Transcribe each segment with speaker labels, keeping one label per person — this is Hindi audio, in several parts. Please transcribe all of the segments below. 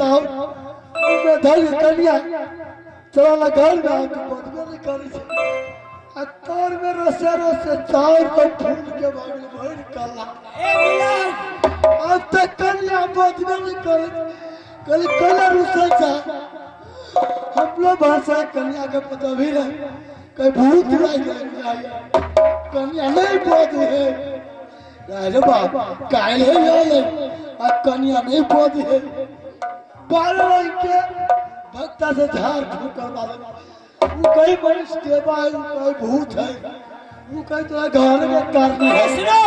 Speaker 1: साहब मैं धर कन्या चला ना घर में आके बदला नहीं करी छे अतार में रसे रसे चार तो फूल के बागल भर काला
Speaker 2: ए मिलन
Speaker 1: अब तक कन्या बदला नहीं करे कल कलर उसे जा हम लोग भाषा कन्या का पता भी नहीं कहीं भूत लग जाए कन्या नहीं बोध है अरे बाप कायल है ये कन्या नहीं बोध है 12 के भक्ता से झाड़ फूक करवा दे वो कहीं मनुष्य देवा है वो कहीं भूत है वो कहीं तो घर में करनी है
Speaker 2: सुनो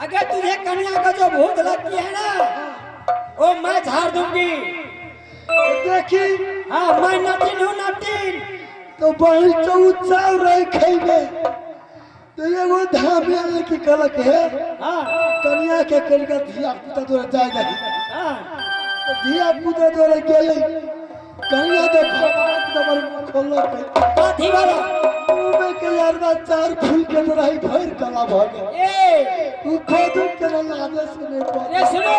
Speaker 2: अगर तुझे कन्या का जो भूत लगती है ना वो मैं झाड़ दूंगी
Speaker 1: देखी
Speaker 2: हाँ मैं नटीन हूँ नटीन
Speaker 1: तो बड़ी चौचाव रही खेबे तो ये वो धाम आने की कलक है
Speaker 2: हाँ
Speaker 1: कन्या के कनिका धिया पुता तो जाए नहीं
Speaker 2: हाँ
Speaker 1: धिया पुता तो गेले कन्या तो भगवान तो बड़ खोलो के
Speaker 2: काठी वाला
Speaker 1: में के यार बा चार फूल के तो रही भर कला भ गए
Speaker 2: ए
Speaker 1: तू खुद के लादे से नहीं पा
Speaker 2: ये सुनो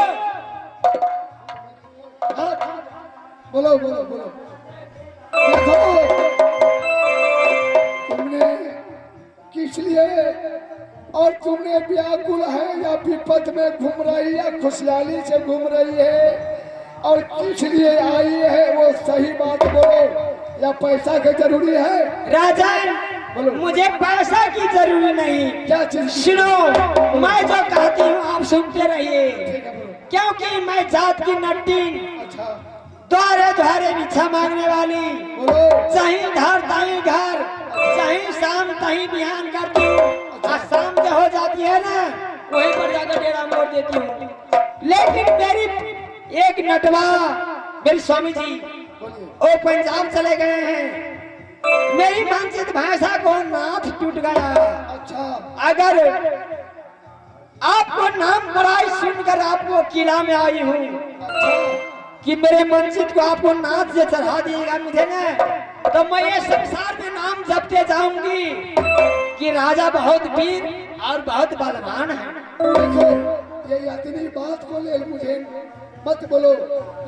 Speaker 1: बोलो बोलो बोलो देखो तुमने किस लिए और तुमने व्याकुल है या विपद में घूम रही या खुशहाली से घूम रही है और किस लिए आई है वो सही बात बोलो या पैसा की जरूरी है
Speaker 2: राजन
Speaker 1: बोलो
Speaker 2: मुझे पैसा की जरूरी नहीं
Speaker 1: क्या चीज
Speaker 2: सुनो मैं जो कहती हूँ आप सुनते रहिए
Speaker 1: ठीक है बोलो
Speaker 2: क्योंकि मैं जात की नटीन
Speaker 1: अच्छा
Speaker 2: द्वारे द्वारे भिक्षा मांगने वाली
Speaker 1: बोलो
Speaker 2: चाहे घर ताही घर चाहे शाम ताही बिहान करती हूँ और शाम जो हो जाती है ना वहीं पर जाकर डेरा मोड़ देती हूँ लेकिन मेरी एक नटवा मेरे स्वामी जी
Speaker 1: बोलिए
Speaker 2: वो पंजाब चले गए हैं मेरी मानसिक भाषा को नाथ टूट गया
Speaker 1: अच्छा
Speaker 2: अगर आपको नाम पढ़ाई सुनकर आपको किला में आई हूँ
Speaker 1: अच्छा
Speaker 2: कि मेरे मनचित को आपको नाथ से चढ़ा दिएगा मुझे ना तो मैं ये संसार में नाम जपते जाऊंगी कि राजा बहुत वीर और बहुत बलवान है
Speaker 1: देखो ये इतनी बात को ले मुझे मत बोलो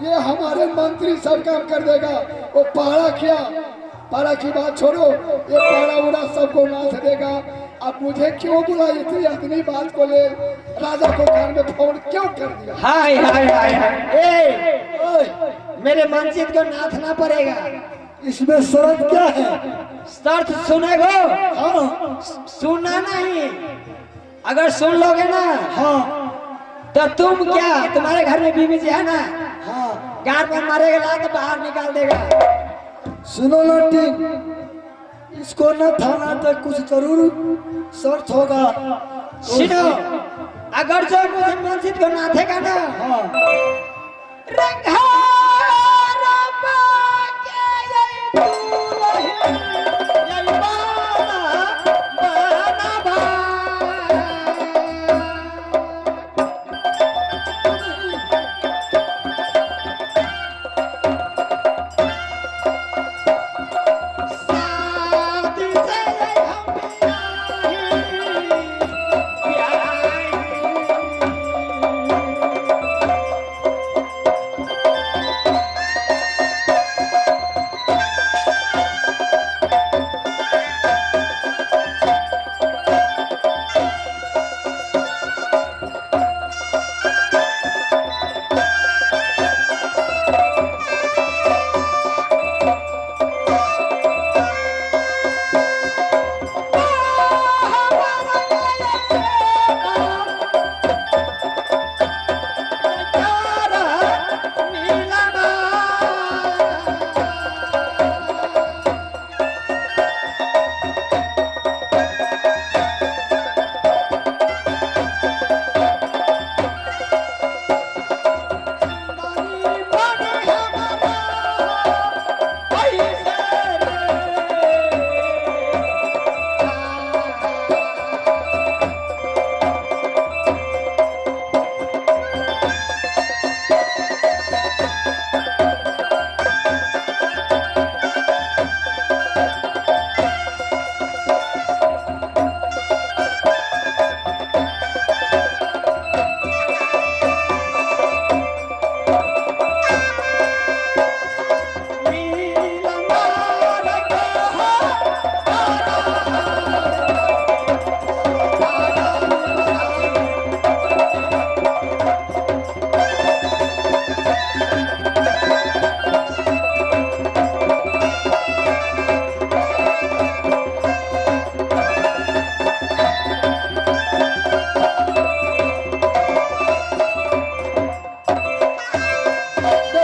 Speaker 1: ये हमारे मंत्री सब काम कर देगा वो पहाड़ा की बात छोड़ो ये पहाड़ा उड़ा सबको नाथ देगा अब मुझे क्यों बुला इतनी बात को ले राजा को घर में फोन क्यों कर दिया
Speaker 2: हाय हाय हाय हाय ए मेरे मनचित को नाथना पड़ेगा
Speaker 1: इसमें शर्त क्या है
Speaker 2: शर्त सुनेगो
Speaker 1: हाँ
Speaker 2: सुनना नहीं अगर सुन लोगे ना
Speaker 1: हाँ
Speaker 2: तो तुम क्या तुम्हारे घर में बीवी जी है ना
Speaker 1: हाँ
Speaker 2: गार पर मारेगा ला के बाहर निकाल देगा
Speaker 1: सुनो लट्टी इसको न थाना तक कुछ जरूर शर्त होगा
Speaker 2: सुनो अगर जो मुझे मनचित को नाथेगा ना
Speaker 1: हाँ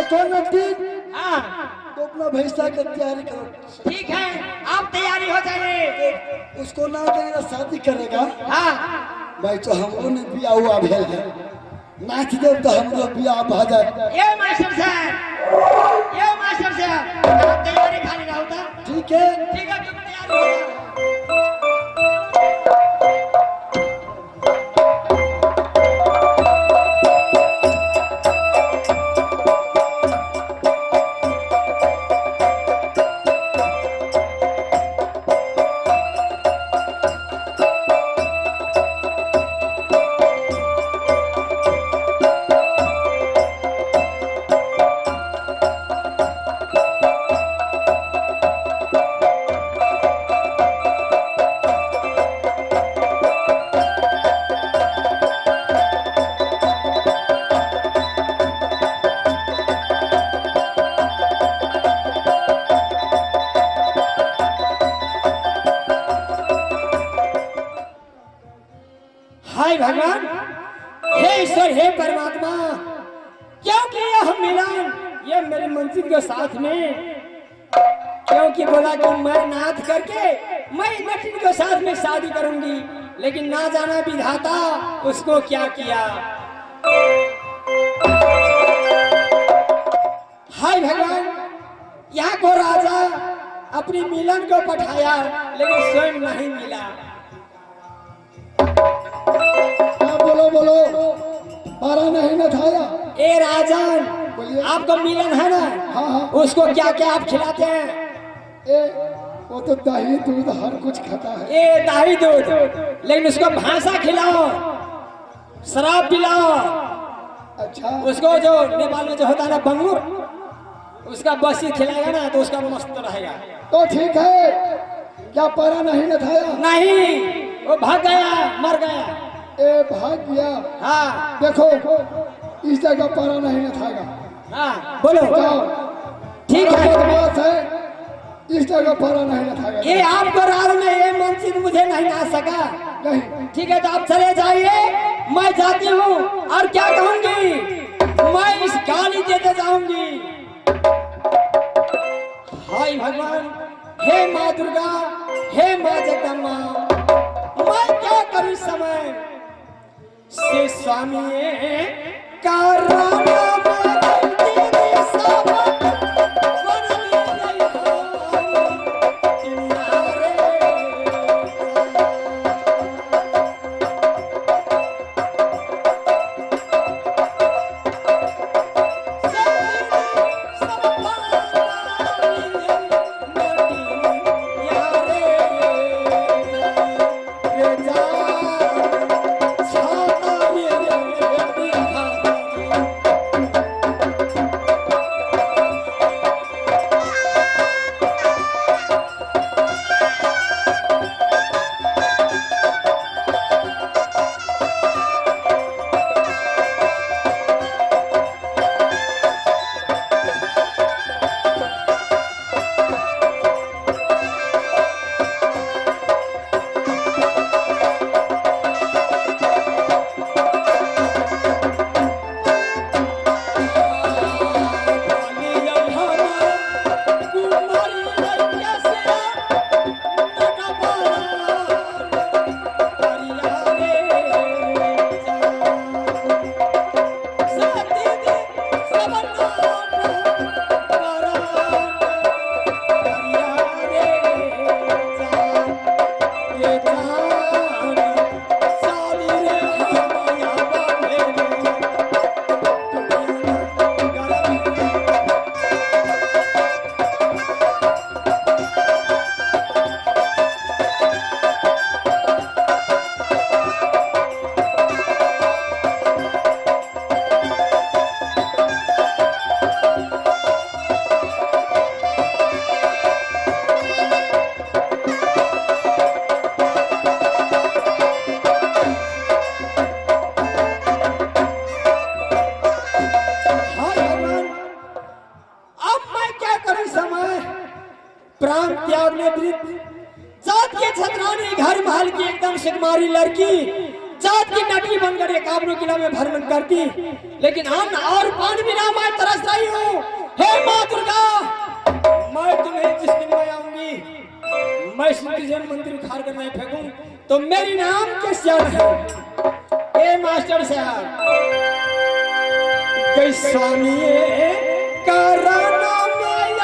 Speaker 1: उसको नजदीक
Speaker 2: हाँ
Speaker 1: तो अपना भैंसा की तैयारी करो।
Speaker 2: ठीक है, आप तैयारी हो जाइए।
Speaker 1: उसको ना देगा शादी करेगा।
Speaker 2: हाँ
Speaker 1: भाई तो हमको ने बिया हुआ भेल है, नाच दे तो हमको बिया भा जाए।
Speaker 2: ये मास्टर साहब, ये मास्टर साहब, आप तैयारी खाली रहो था।
Speaker 1: ठीक है
Speaker 2: ठीक है, तुम तैयारी हो जाओ। हाय भगवान, हे ईश्वर, हे परमात्मा, क्योंकि यह मिलन ये मेरे मंजिल के साथ में, क्योंकि बोला कि मैं नाथ करके मैं नटिन के साथ में शादी करूंगी, लेकिन ना जाना विधाता उसको क्या किया। हाय भगवान, यहाँ को राजा अपनी मिलन को पठाया लेकिन स्वयं नहीं मिला।
Speaker 1: बोलो बोलो, पारा नहीं न थाया।
Speaker 2: ए राजन, आपको मिलन है ना?
Speaker 1: हाँ हाँ।
Speaker 2: उसको क्या क्या आप खिलाते हैं?
Speaker 1: ए वो तो दही दूध हर कुछ खाता है।
Speaker 2: ए दही दूध, लेकिन उसको भाषा खिलाओ, शराब पिलाओ।
Speaker 1: अच्छा,
Speaker 2: उसको जो नेपाल में जो होता है ना बंगूर, उसका बसी खिलाएगा ना तो उसका मस्त रहेगा।
Speaker 1: तो ठीक है, क्या पारा नहीं न थाया?
Speaker 2: नहीं, वो भाग गया, मर गया।
Speaker 1: ए भाग गया।
Speaker 2: हाँ
Speaker 1: देखो इस जगह पारा नहीं न थाएगा।
Speaker 2: हाँ बोलो।
Speaker 1: जाओ,
Speaker 2: ठीक है,
Speaker 1: बात है, इस जगह पारा नहीं न थाएगा।
Speaker 2: ये आपको राज में ये मंजिल मुझे नहीं ला सका।
Speaker 1: नहीं,
Speaker 2: ठीक है, तो आप चले जाइए, मैं जाती हूँ। और क्या कहूंगी, मैं इस गाली देते जाऊंगी। हाय भगवान, हे माँ दुर्गा, हे माँ जगदम्बा, मैं क्या करूँ समय से स्वामी का प्राण त्यागने वृद्ध जात के छतरानी घर महल की एकदम सुकुमारी लड़की जात की नटी बनकर एक आबरू किला में भ्रमण करती, लेकिन अन्न और पान बिना मैं तरस रही हूँ। हे माँ दुर्गा, मैं तुम्हें जिस दिन मैं आऊंगी, मैं श्री कृष्ण मंदिर उखाड़ कर नहीं फेंकूं तो मेरी नाम के श्याम है। ए मास्टर साहब, कई स्वामी कराना में यही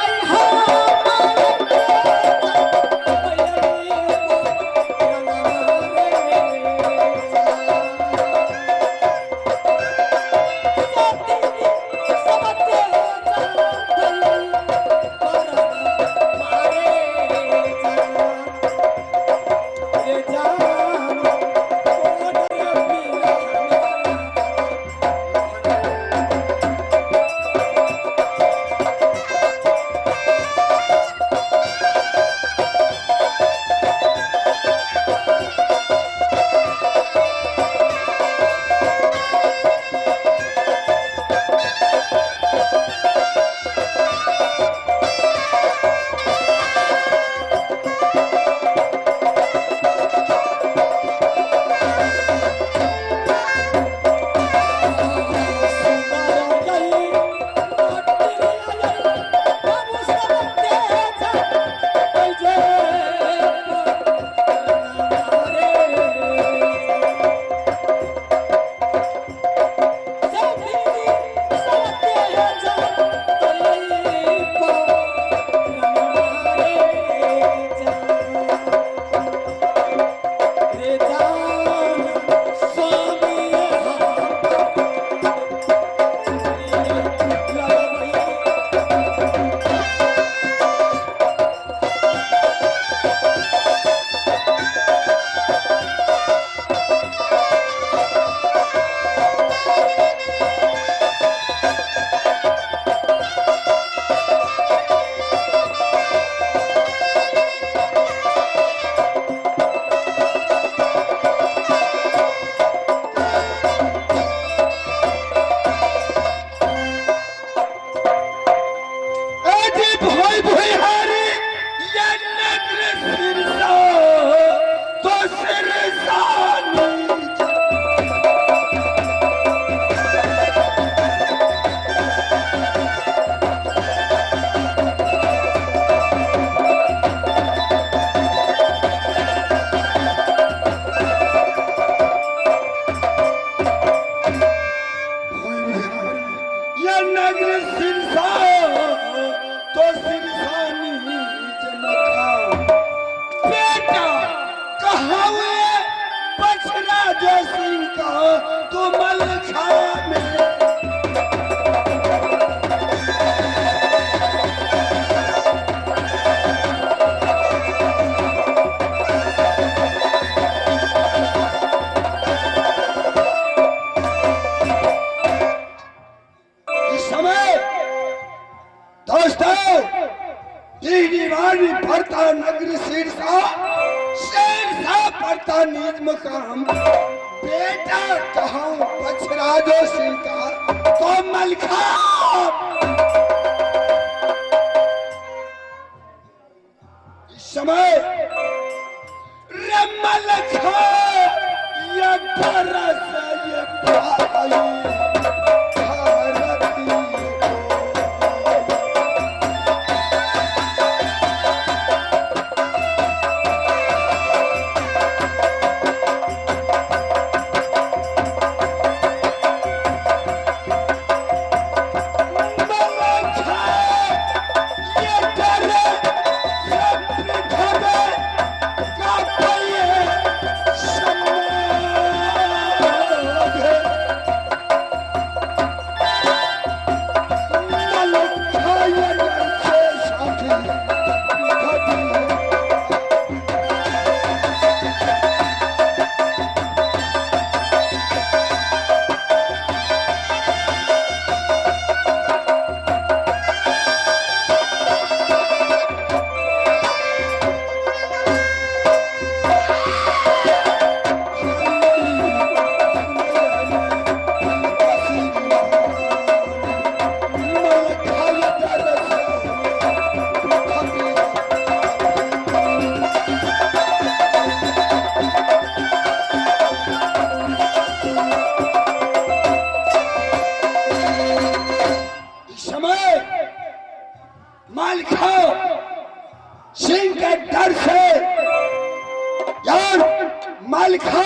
Speaker 1: बेटा कहूँ पछरा जो सिंह तो मलखा इस समय मलखा ये तरस ये भाई
Speaker 3: समय मालिका सिंह के डर से यार मालिका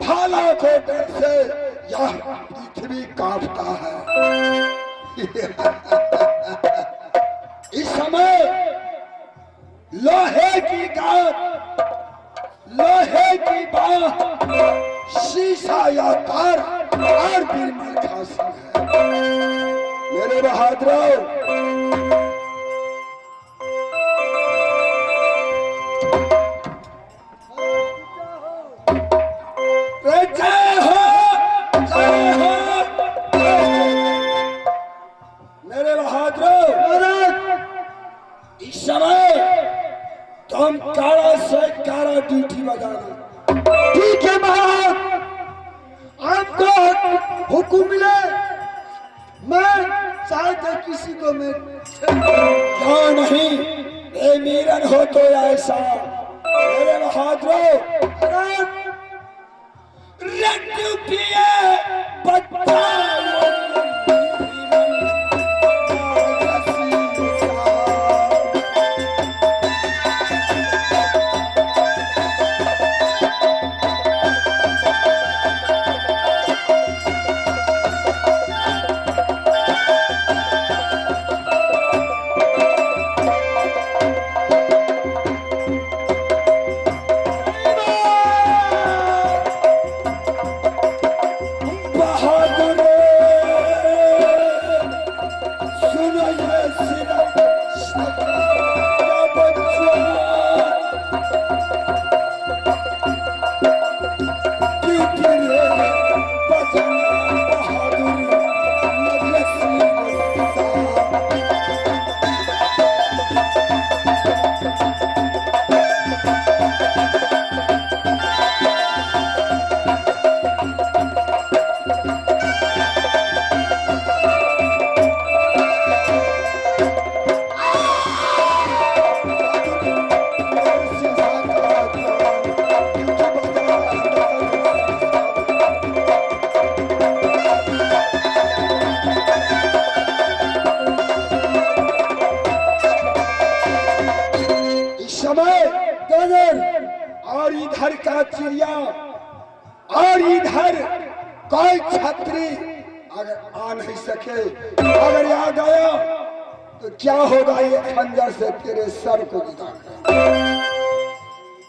Speaker 3: भाला के डर से यह पृथ्वी कांपता है। इस समय लोहे की गात, लोहे की बात, शीशा या तार और भी मालिका सिंह है। मेरे बहादुरों, जय हो, जय हो, मेरे बहादुरों, इस समय तुम कारा से कारा ड्यूटी बजाना।
Speaker 1: ठीक है महाराज, आपको हुक्म मिले मैं चाहता किसी को मैं
Speaker 3: क्यों नहीं, ए मीरन हो तो ऐसा। मेरे बहादुरों, रट्टू पिए बच्चा और इधर का चिड़िया और इधर कोई छतरी अगर आ नहीं सके, अगर आ गया तो क्या होगा, ये खंजर से तेरे सर को जुदा कर।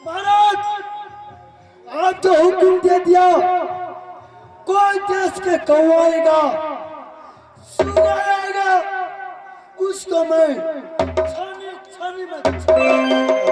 Speaker 1: महाराज आप तो हुक्म दे दिया, कोई देश के कौआएगा सुनाएगा उसको मैं छानी छानी में